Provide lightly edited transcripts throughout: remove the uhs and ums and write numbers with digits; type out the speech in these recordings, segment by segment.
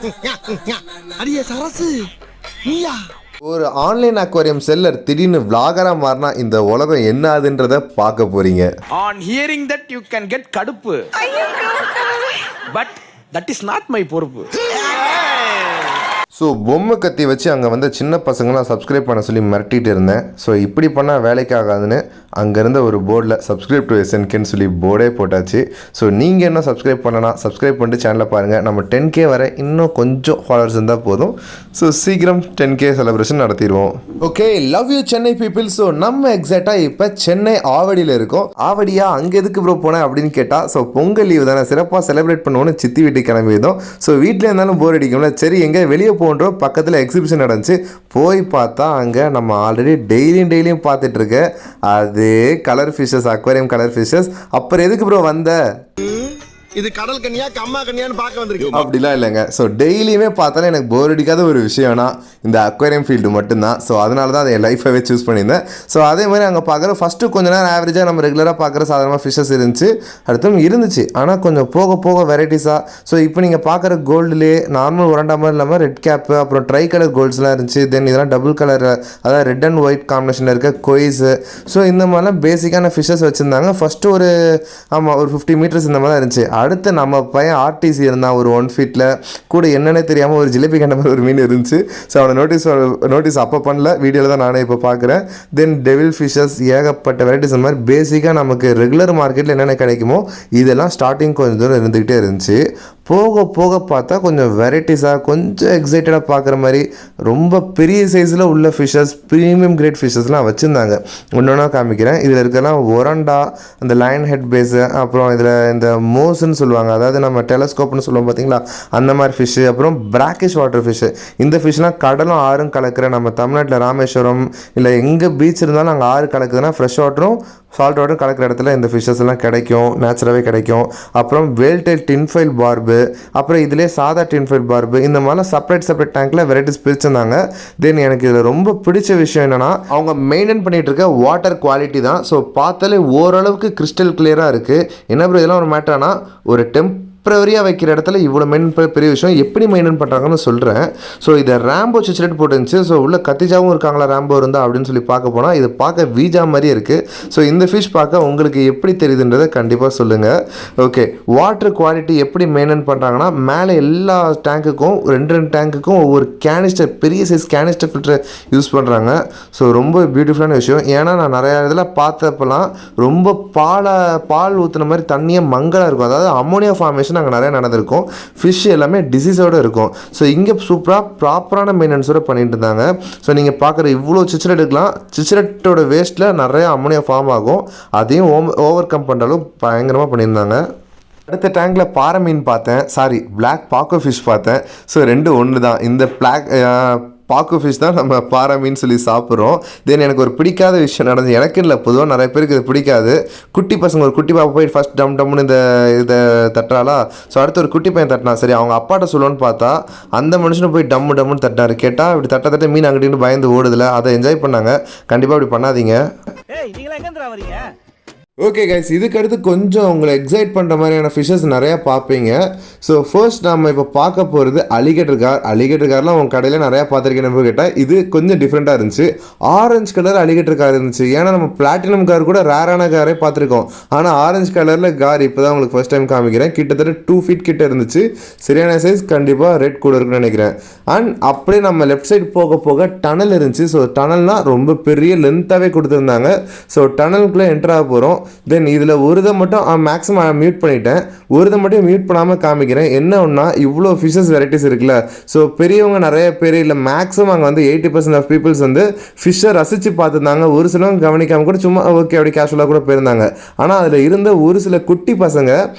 அடியே சரசு நீயா? ஒரு ஆன்லைன் அக்வாரியம் செல்லர் திடீர்னு விளாகரா மாறினா இந்த உலகம் என்ன ஆகுதுன்றத பார்க்க போறீங்க. On hearing that you can get கடுப்பு. But that is not my பொறுப்பு. ஸோ பொம்மை கத்தி வச்சு அங்கே வந்து சின்ன பசங்களாம் சப்ஸ்கிரைப் பண்ண சொல்லி மிரட்டிட்டு இருந்தேன். ஸோ இப்படி பண்ணால் வேலைக்கு ஆகாதுன்னு அங்கே இருந்த ஒரு போர்டில் சப்ஸ்கிரைப் டு SNKன்னு சொல்லி போர்டே போட்டாச்சு. ஸோ நீங்கள் என்ன சப்ஸ்கிரைப் பண்ணலாம், சப்ஸ்கிரைப் பண்ணிட்டு சேனலை பாருங்கள். நம்ம 10K வர இன்னும் கொஞ்சம் ஃபாலோவர்ஸ் இருந்தால் போதும். ஸோ சீக்கிரம் 10K செலிப்ரேஷன் நடத்திடுவோம். Okay, love you Chennai people. So நம்ம எக்ஸாக்டாக இப்போ சென்னை ஆவடியில் இருக்கோம். ஆவடியா அங்கே எதுக்கு ப்ரோ போனேன் அப்படின்னு கேட்டால், ஸோ பொங்கல் லீவு தானே, சிறப்பாக செலிப்ரேட் பண்ணுவோன்னு சித்தி வீட்டுக்கு கிளம்பியிருந்தோம். ஸோ வீட்டில் இருந்தாலும் போர் அடிக்கும்ல, சரி எங்கே வெளியே போன்றோம். பக்கத்தில் எக்ஸிபிஷன் நடந்துச்சு, போய் பார்த்தா அங்கே நம்ம ஆல்ரெடி டெய்லியும் பார்த்துட்டு இருக்க அதே colour fishes, aquarium colour fishes. அப்புறம் எதுக்கு ப்ரோ வந்த? இது கடல் கன்னியா கம்மா கன்னியான்னு பார்க்க வந்திருக்கு. அப்படிலாம் இல்லைங்க. ஸோ டெய்லியுமே பார்த்தாலும் எனக்கு போர் அடிக்காத ஒரு விஷயம்னா இந்த அக்வாரியம் ஃபீல்டு மட்டும்தான். ஸோ அதனால தான் அதை என் லைஃபாகவே சூஸ் பண்ணியிருந்தேன். ஸோ அதே மாதிரி அங்கே பார்க்குற ஃபஸ்ட்டு கொஞ்ச நேரம் ஆவரேஜாக நம்ம ரெகுலராக பார்க்குற சாதாரணமாக ஃபிஷஸ் இருந்துச்சு, அடுத்தும் இருந்துச்சு. ஆனால் கொஞ்சம் போக போக வெரைட்டிஸாக. ஸோ இப்போ நீங்கள் பார்க்குற கோல்டுலேயே நார்மல் உரண்டா மாதிரி இல்லாமல் ரெட் கேப்பு, அப்புறம் ட்ரை கலர் கோல்ட்ஸ்லாம் இருந்துச்சு. தென் இதெல்லாம் டபுள் கலர், அதாவது ரெட் அண்ட் ஒயிட் காம்பினேஷனில் இருக்க கொய்ஸு. ஸோ இந்த மாதிரிலாம் பேசிக்கான ஃபிஷஸ் வச்சுருந்தாங்க. ஃபஸ்ட்டு ஒரு 50 மீட்டர்ஸ் இந்த மாதிரி இருந்துச்சு. அடுத்து நம்ம பையன் ஆர்டிசி இருந்தான் ஒரு 1 ஃபீட்டில், கூட என்னென்ன தெரியாமல் ஒரு ஜிலேபி கண்ட மாதிரி ஒரு மீன் இருந்துச்சு. ஸோ அவனை நோட்டீஸ் அப்போ பண்ணல, வீடியோவில் தான் நானே இப்போ பார்க்குறேன். தென் டெவில் ஃபிஷஸ், ஏகப்பட்ட வெரைட்டிஸ். இந்த மாதிரி பேசிக்காக நமக்கு ரெகுலர் மார்க்கெட்டில் என்னென்ன கிடைக்குமோ இதெல்லாம் ஸ்டார்டிங் கொஞ்சம் தூரம் இருந்துக்கிட்டே இருந்துச்சு. போக போக பார்த்தா கொஞ்சம் வெரைட்டிஸாக, கொஞ்சம் எக்ஸைட்டடாக பார்க்குற மாதிரி ரொம்ப பெரிய சைஸில் உள்ள ஃபிஷஸ், ப்ரீமியம் கிரேட் ஃபிஷஸ்லாம் வச்சுருந்தாங்க. ஒன்றா காமிக்கிறேன். இதில் இருக்கலாம் ஒரண்டா, அந்த லைன் ஹெட் பேஸு, அப்புறம் இதில் இந்த மோஸ்ன்னு சொல்லுவாங்க, அதாவது நம்ம டெலஸ்கோப்னு சொல்லுவோம் பார்த்தீங்களா, அந்த மாதிரி ஃபிஷ்ஷு. அப்புறம் பிராக்கிஷ் வாட்டர் ஃபிஷ்ஷு. இந்த ஃபிஷ்லாம் கடலும் ஆறும் கலக்கிற, நம்ம தமிழ்நாட்டில் ராமேஸ்வரம் இல்லை எங்கே பீச் இருந்தாலும் அங்கே ஆறு கலக்குதுன்னா ஃப்ரெஷ் வாட்டரும் சால்ட் வாட்டரும் கலக்கிற இடத்துல இந்த ஃபிஷ்ஷஸ் எல்லாம் கிடைக்கும், நேச்சுரலாகவே கிடைக்கும். அப்புறம் வேல்டெயில் டின்ஃபைல் பார்பு, அப்புறம் இதிலே சாதா டின்ஃபைல் பார்பு, இந்த மாதிரிலாம் செப்பரேட் டேங்க்கில் வெரைட்டிஸ் பிரிச்சிருந்தாங்க. தென் எனக்கு இதில் ரொம்ப பிடிச்ச விஷயம் என்னென்னா, அவங்க மெயின்டைன் பண்ணிகிட்டு இருக்க வாட்டர் குவாலிட்டி தான். ஸோ பார்த்தாலே ஓரளவுக்கு கிறிஸ்டல் கிளியராக இருக்குது. என்ன ப்ரோ இதெல்லாம் ஒரு மேட்டரானா, ஒரு டெம்பரரியாக வைக்கிற இடத்துல இவ்வளோ மெயின்டைன் பெரிய விஷயம். எப்படி மெயின்டைன் பண்ணுறாங்கன்னு சொல்கிறேன். ஸோ இதை ரேம்போ சிச்ரேட் போட்டுருந்துச்சு. ஸோ உள்ள கத்திஜாவும் இருக்காங்களா ரேம்போ இருந்தால் அப்படின்னு சொல்லி பார்க்க போனால் இது பார்க்க வீஜா மாதிரியே இருக்குது. ஸோ இந்த ஃபிஷ் பார்க்க உங்களுக்கு எப்படி தெரியுதுன்றதை கண்டிப்பாக சொல்லுங்கள். ஓகே, வாட்டர் குவாலிட்டி எப்படி மெயின்டைன் பண்ணுறாங்கன்னா, மேலே எல்லா டேங்க்குக்கும் 2 டேங்க்குக்கும் ஒவ்வொரு கேனிஸ்டர், பெரிய சைஸ் கேனிஸ்டர் ஃபில்டர் யூஸ் பண்ணுறாங்க. ஸோ ரொம்ப பியூட்டிஃபுல்லான விஷயம். ஏன்னா நான் நிறையா இதில் பார்த்தப்பெல்லாம் ரொம்ப பால் ஊற்றுன மாதிரி தண்ணியாக மங்கலாக இருக்கும், அதாவது அமோனியா ஃபார்மேஷன் அங்கே நிறைய நடந்திருக்கும். ஃபிஷ் எல்லாமே டிசீஸோடு இருக்கும். ஸோ இங்கே சூப்பராக ப்ராப்பரான மெயின்டெனன்ஸோடு பண்ணிட்டு இருந்தாங்க. ஸோ நீங்கள் பார்க்குற இவ்வளோ சிச்ரேட் எடுக்கலாம், சிச்ரேட்டோட வேஸ்ட்டில் நிறைய அமோனியா ஃபார்ம் ஆகும், அதையும் ஓவர் கம் பண்ணுறாலும் பயங்கரமாக பண்ணியிருந்தாங்க. அடுத்த டேங்கில் பாறை மீன் பார்த்தேன், சாரி பிளாக் பாக்கோ ஃபிஷ் பார்த்தேன். ஸோ 2 ஒன்று தான். இந்த பாக்கு ஃபிஷ் தான் நம்ம பாறை மீன் சொல்லி சாப்பிட்றோம். தென் எனக்கு ஒரு பிடிக்காத விஷயம் நடந்தது. எனக்கு இல்லை, பொதுவாக நிறைய பேருக்கு இது பிடிக்காது. குட்டி பசங்க, ஒரு குட்டி பாப்பா போய் ஃபஸ்ட் டம்னு இதை தட்டுறாளா. ஸோ அடுத்து ஒரு குட்டி பையன் தட்டினா, சரி அவங்க அப்பாட்ட சொல்லுவோன்னு பார்த்தா அந்த மனுஷனும் போய் டம்முன்னு தட்டினாரு. கேட்டால் இப்படி தட்ட மீன் அங்கிட்டு பயந்து ஓடுதில்ல, அதை என்ஜாய் பண்ணாங்க. கண்டிப்பாக இப்படி பண்ணாதீங்க. ஓகே கைஸ், இதுக்கு அடுத்து கொஞ்சம் உங்களை எக்ஸைட் பண்ணுற மாதிரியான ஃபிஷஸ் நிறையா பார்ப்பீங்க. ஸோ ஃபர்ஸ்ட் நம்ம இப்போ பார்க்க போகிறது அலிகேட்டர் கார்லாம் உங்கள் கடையில் நிறையா பார்த்துருக்கேன்னு கேட்டால் இது கொஞ்சம் டிஃப்ரெண்ட்டாக இருந்துச்சு. ஆரஞ்சு கலர் அலிகேட்டர் கார் இருந்துச்சு. ஏன்னா நம்ம பிளாட்டினம் கார் கூட ரேரான காரே பார்த்துருக்கோம், ஆனால் ஆரஞ்சு கலரில் கார் இப்போ தான் உங்களுக்கு ஃபர்ஸ்ட் டைம் காமிக்கிறேன். கிட்டத்தட்ட 2 ஃபீட் கிட்ட இருந்துச்சு. சரியான சைஸ், கண்டிப்பாக ரெட் கூட இருக்குன்னு நினைக்கிறேன். அண்ட் அப்படியே நம்ம லெஃப்ட் சைடு போக டனல் இருந்துச்சு. ஸோ டனல்னால் ரொம்ப பெரிய லென்த்தாகவே கொடுத்துருந்தாங்க. ஸோ டனலுக்குள்ளே என்ட்ரு ஆக போகிறோம். தென் இதில் ஒரு இதை மட்டும் மேக்ஸிமம் மியூட் பண்ணிட்டேன், ஒரு இதை மட்டும் மியூட் பண்ணாமல் காமிக்கிறேன். என்ன ஒன்றா இவ்வளோ ஃபிஷஸ் வெரைட்டிஸ் இருக்குல்ல. ஸோ பெரியவங்க நிறைய பேர் இல்லை, மேக்ஸிமம் அங்கே வந்து 80% ஆஃப் பீப்புள்ஸ் வந்து ஃபிஷ்ஷை ரசித்து பார்த்துருந்தாங்க. ஒரு சிலவங்க கவனிக்காமல் கூட சும்மா ஓகே அப்படி கேஷுவலாக கூட போயிருந்தாங்க. ஆனால் அதில் இருந்த ஒரு சில குட்டி பசங்க,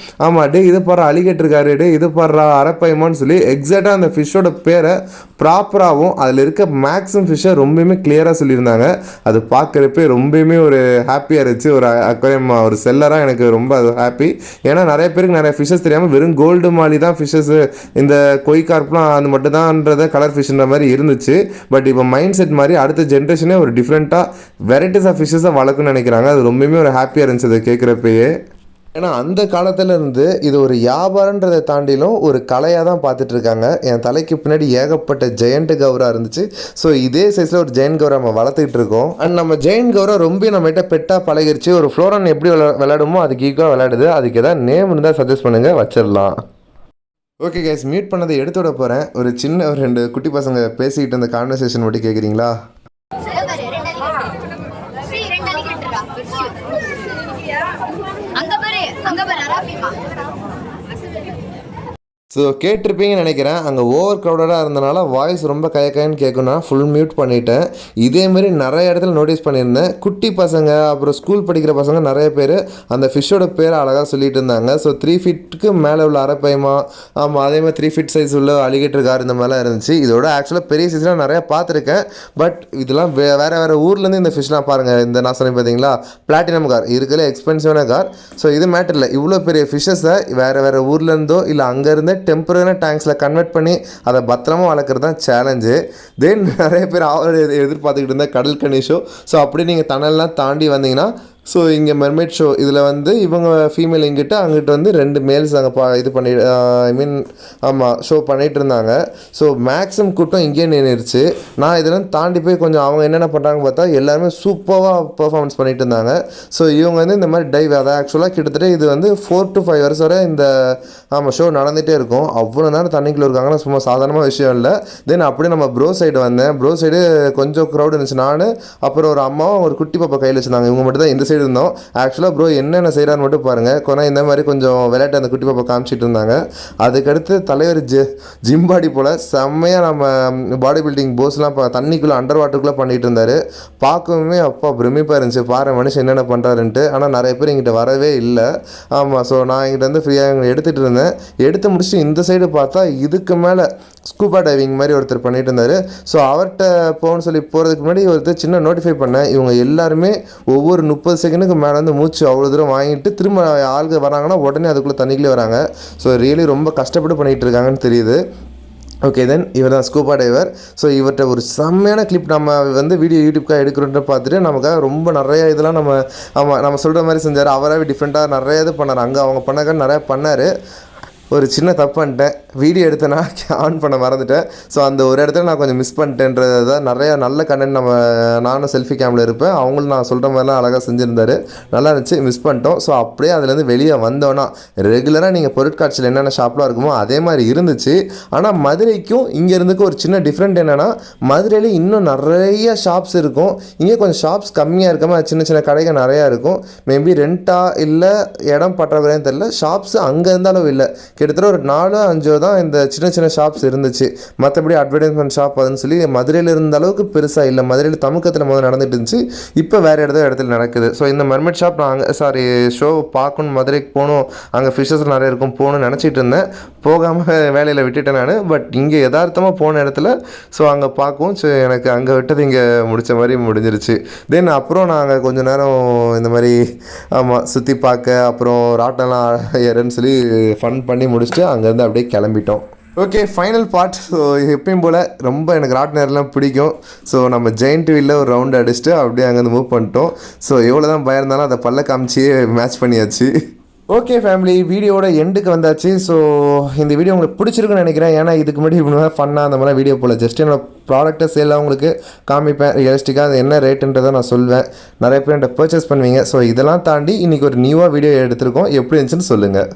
ஆமாம் டே இது பாரு அலிகேட்டர் காரு, டே இது பாரு அரப்பைமான்னு சொல்லி எக்ஸாக்டாக அந்த ஃபிஷ்ஷோட பேரை ப்ராப்பராகவும் அதில் இருக்க மேக்ஸிமம் ஃபிஷ்ஷை ரொம்பவுமே கிளியராக சொல்லியிருந்தாங்க. அது பார்க்குறப்ப ரொம்பவுமே ஒரு ஹாப்பியாக இருந்துச்சு. ஒரு அக்வாரியம் ஒரு செல்லராக எனக்கு ரொம்ப ஹாப்பி. ஏன்னா நிறைய பேருக்கு நிறைய ஃபிஷஸ் தெரியாமல் வெறும் கோல்டு மாலி தான் ஃபிஷஸ், இந்த கொய் கார்ப்லாம் அது மட்டும் தான்ன்றத கலர் ஃபிஷ்ன்ற மாதிரி இருந்துச்சு. பட் இப்போ மைண்ட் செட் மாதிரி அடுத்த ஜென்ரேஷனே ஒரு டிஃப்ரெண்ட்டாக வெரைட்டிஸ் ஆஃப் ஃபிஷஸை வளர்க்குன்னு நினைக்கிறாங்க. அது ரொம்பவுமே ஒரு ஹாப்பியாக இருந்துச்சு அதை கேட்குறப்பயே. ஏன்னா அந்த காலத்துல இருந்து இது ஒரு வியாபாரன்றதை தாண்டிலும் ஒரு கலையாக தான் பார்த்துட்டு இருக்காங்க. என் தலைக்கு பின்னாடி ஏகப்பட்ட ஜெயண்ட் கௌரா இருந்துச்சு. ஸோ இதே சைஸில் ஒரு ஜெயண்ட் கௌரா நம்ம வளர்த்துக்கிட்டு இருக்கோம். அண்ட் நம்ம ஜெயண்ட் கௌரா ரொம்ப நம்மகிட்ட பெட்டாக பழகிருச்சு. ஒரு ஃப்ளோரன் எப்படி விளையாடுமோ அதுக்கு ஈக்குவலாக விளையாடுது. அதுக்கு ஏதாவது நேம் இருந்தால் சஜஸ்ட் பண்ணுங்கள், வச்சிடலாம். ஓகே கைஸ், மீட் பண்ணதை எடுத்து விட போகிறேன். ஒரு சின்ன 2 குட்டி பசங்க பேசிக்கிட்டு இருந்த கான்வர்சேஷன் மட்டும் கேட்குறீங்களா? ஸோ கேட்டிருப்பீங்கன்னு நினைக்கிறேன். அங்கே ஓவர் க்ரௌடடாக இருந்தனால வாய்ஸ் ரொம்ப கயக்கன்னு கேட்குன்னா ஃபுல் மியூட் பண்ணிட்டேன். இதேமாரி நிறைய இடத்துல நோட்டீஸ் பண்ணியிருந்தேன். குட்டி பசங்க அப்புறம் ஸ்கூல் படிக்கிற பசங்க நிறைய பேர் அந்த ஃபிஷ்ஷோட பேரை அழகாக சொல்லிட்டு இருந்தாங்க. ஸோ 3 ஃபீட்டுக்கு மேலே உள்ள அரப்பைமா, ஆமாம் அதேமாதிரி 3 ஃபீட் சைஸ் உள்ள அலிகேட்டர் கார் இந்த மாதிரிலாம் இருந்துச்சு. இதோட ஆக்சுவலாக பெரிய சைஸ்லாம் நிறையா பார்த்துருக்கேன். பட் இதெல்லாம் வேறு ஊர்லேருந்து இந்த ஃபிஷ்லாம் பாருங்கள். இந்த நான் சொன்னேன் பார்த்தீங்களா, பிளாட்டினம் கார் இருக்கிற எக்ஸ்பென்சிவான கார். ஸோ இது மேட்டர் இல்லை. இவ்வளோ பெரிய ஃபிஷ்ஷஸை வேறு ஊர்லேருந்தோ இல்லை அங்கேருந்தே டெம்பரரி டேங்க்ஸில் கன்வெர்ட் பண்ணி அதை பத்திரமா வளர்க்குறது தான் சேலஞ்சு. தென் நிறைய பேர் எதிர்பார்த்துக்கிட்டு இருந்தால் கடல் கனி ஷோ. ஸோ அப்படி நீங்கள் தணல்லாம் தாண்டி வந்தீங்கன்னா ஸோ இங்கே மெர்மைட் ஷோ இதில் வந்து இவங்க ஃபீமேல் இங்கிட்ட அங்கிட்ட வந்து 2 மேல்ஸ் அங்கே இது பண்ணி ஆமாம் ஷோ பண்ணிகிட்டு இருந்தாங்க. ஸோ மேக்ஸிமம் கூட்டம் இங்கேயே நின்றுச்சு. நான் இதெல்லாம் தாண்டி போய் கொஞ்சம் அவங்க என்னென்ன பண்ணுறாங்கன்னு பார்த்தா எல்லாருமே சூப்பராக பெர்ஃபார்மன்ஸ் பண்ணிகிட்டு இருந்தாங்க. ஸோ இவங்க வந்து இந்த மாதிரி டைவ் அதை ஆக்சுவலாக கிட்டத்தட்ட இது வந்து 4 to 5 hours வரை இந்த ஷோ நடந்துகிட்டே இருக்கும். அவ்வளோ நேரம் தண்ணிக்குள்ளே இருக்காங்கன்னா சும்மா சாதாரணமாக விஷயம் இல்லை. தென் அப்படியே நம்ம ப்ரோ சைடு வந்தேன். ப்ரோ சைடு கொஞ்சம் க்ரௌட் இருந்துச்சு. நான் அப்புறம் ஒரு அம்மாவும் ஒரு குட்டி பாப்பா கையில் வச்சுருந்தாங்க. இவங்க மட்டும் தான் இந்த சைடு இருந்தோம். ஆக்சுவலாக ப்ரோ என்னென்ன செய்கிறான்னு மட்டும் பாருங்கள். கொரோனா இந்த மாதிரி கொஞ்சம் விளையாட்டு அந்த குட்டி பாப்பா காமிச்சிட்டு இருந்தாங்க. அதுக்கடுத்து தலைவர் ஜிம் பாடி போல் செம்மையாக நம்ம பாடி பில்டிங் போஸ்லாம் தண்ணிக்குள்ளே அண்டர் வாட்டருக்குள்ளே பண்ணிகிட்டு இருந்தார். பார்க்கவுமே அப்பா பிரமிப்பாக இருந்துச்சு. பாரு மனுஷன் என்னென்ன பண்ணுறாருன்ட்டு. ஆனால் நிறைய பேர் எங்கிட்ட வரவே இல்லை. ஆமாம், ஸோ நான் எங்கிட்ட வந்து ஃப்ரீயாக எடுத்துகிட்டு இருந்தேன். எடுத்து முடிச்சுட்டு இந்த சைடு பார்த்தா இதுக்கு மேலே ஸ்கூபா டைவிங் மாதிரி ஒருத்தர் பண்ணிட்டு இருந்தார். ஸோ அவர்கிட்ட போகணும்னு சொல்லி போகிறதுக்கு முன்னாடி ஒருத்தர் சின்ன நோட்டிஃபை பண்ணேன். இவங்க எல்லாருமே ஒவ்வொரு 30 செகண்டுக்கு மேலே வந்து மூச்சு அவ்வளோ தூரம் வாங்கிட்டு திரும்ப ஆளுக்கு வராங்கன்னா உடனே அதுக்குள்ளே தண்ணிக்குள்ளே வராங்க. ஸோ ரியலி ரொம்ப கஷ்டப்பட்டு பண்ணிகிட்டு இருக்காங்கன்னு தெரியுது. ஓகே, தென் இவர் தான் ஸ்கூபா டைவர். ஸோ இவர்கிட்ட ஒரு செம்மையான கிளிப் நம்ம வந்து வீடியோ யூடியூப்காக எடுக்கிறோன்ற பார்த்துட்டு நமக்காக ரொம்ப நிறைய இதெல்லாம் நம்ம சொல்கிற மாதிரி செஞ்சார். அவராகவே டிஃப்ரெண்ட்டாக நிறைய இது பண்ணார். அங்கே அவங்க பண்ணாக்க நிறையா பண்ணார். ஒரு சின்ன தப்பு பண்ணிட்டேன். வீடியோ எடுத்தேன்னா ஆன் பண்ண மறந்துட்டேன். ஸோ அந்த ஒரு இடத்துல நான் கொஞ்சம் மிஸ் பண்ணிட்டேன்றது தான். நிறையா நல்ல கண்டென்ட் நானும் செல்ஃபி கேமில் இருப்பேன். அவங்களும் நான் சொல்கிற மாதிரிலாம் அழகாக செஞ்சுருந்தாரு. நல்லா இருந்துச்சு. மிஸ் பண்ணிட்டோம். ஸோ அப்படியே அதுலேருந்து வெளியே வந்தோன்னா ரெகுலராக நீங்கள் பொருட்காட்சியில் என்னென்ன ஷாப்லாம் இருக்குமோ அதே மாதிரி இருந்துச்சு. ஆனால் மதுரைக்கும் இங்கே இருந்துக்கும் ஒரு சின்ன டிஃப்ரெண்ட் என்னென்னா, மதுரையில் இன்னும் நிறைய ஷாப்ஸ் இருக்கும். இங்கே கொஞ்சம் ஷாப்ஸ் கம்மியாக இருக்காமல் சின்ன சின்ன கடைகள் நிறையா இருக்கும். மேபி ரெண்ட்டாக இல்லை இடம் பற்றாக்குறையான்னு தெரியல. ஷாப்ஸ் அங்கே இருந்தாலும் இல்லை. கிட்டத்தட்ட ஒரு 4-5 தான் இந்த சின்ன சின்ன ஷாப்ஸ் இருந்துச்சு. மற்றபடி அட்வர்டைஸ்மெண்ட் ஷாப் அதுன்னு சொல்லி மதுரையில் இருந்த அளவுக்கு பெருசாக இல்லை. மதுரையில் தமுக்கத்தில் முதல்ல நடந்துட்டு இருந்துச்சு. இப்போ வேறு இடத்துல நடக்குது. ஸோ இந்த மெர்மைட் ஷாப் நான் ஷோ பார்க்கணும், மதுரைக்கு போகணும், அங்கே ஃபிஷ்ஷஸ் நிறைய இருக்கும் போகணும்னு நினச்சிட்டு இருந்தேன். போகாமல் வேலையில் விட்டுட்டேன் நான். பட் இங்கே யதார்த்தமாக போன இடத்துல ஸோ அங்கே பார்க்கவும் ஸோ எனக்கு அங்கே விட்டது இங்கே முடித்த மாதிரி முடிஞ்சிருச்சு. தென் அப்புறம் நாங்கள் கொஞ்சம் நேரம் இந்த மாதிரி சுற்றி பார்க்க அப்புறம் ராட்டெல்லாம் ஏறன்னு சொல்லி ஃபன் பண்ணி முடிச்சுட்டு அங்கேருந்து அப்படியே கிளம்பிட்டோம். Okay, final part. ஸோ எப்பயும் போல் ரொம்ப எனக்கு ராட்னர்லாம் பிடிக்கும். ஸோ நம்ம ஜெயிண்ட் வீலில் ஒரு ரவுண்ட் அடிச்சுட்டு அப்படியே அங்கேருந்து மூவ் பண்ணிட்டோம். ஸோ எவ்வளோ தான் பயம் இருந்தாலும் அதை பல்ல காமிச்சியே மேட்ச் பண்ணியாச்சு. ஓகே ஃபேமிலி, வீடியோட எண்டுக்கு வந்தாச்சு. ஸோ இந்த வீடியோ உங்களுக்கு பிடிச்சிருக்குன்னு நினைக்கிறேன். ஏன்னா இதுக்கு முன்னாடி இப்படி ஃபன்னாக அந்த மாதிரி வீடியோ போல் ஜஸ்ட் என்னோட ப்ராடக்ட்டை சேலாக உங்களுக்கு காமிப்பேன். ரியலிஸ்டிக்காக அது என்ன ரேட்டுன்றதை நான் சொல்வேன். நிறைய பேர் என்கிட்ட பர்ச்சேஸ் பண்ணுவீங்க. ஸோ இதெல்லாம் தாண்டி இன்றைக்கி ஒரு நியூவாக வீடியோ எடுத்திருக்கோம். எப்படி இருந்துச்சுன்னு சொல்லுங்கள்.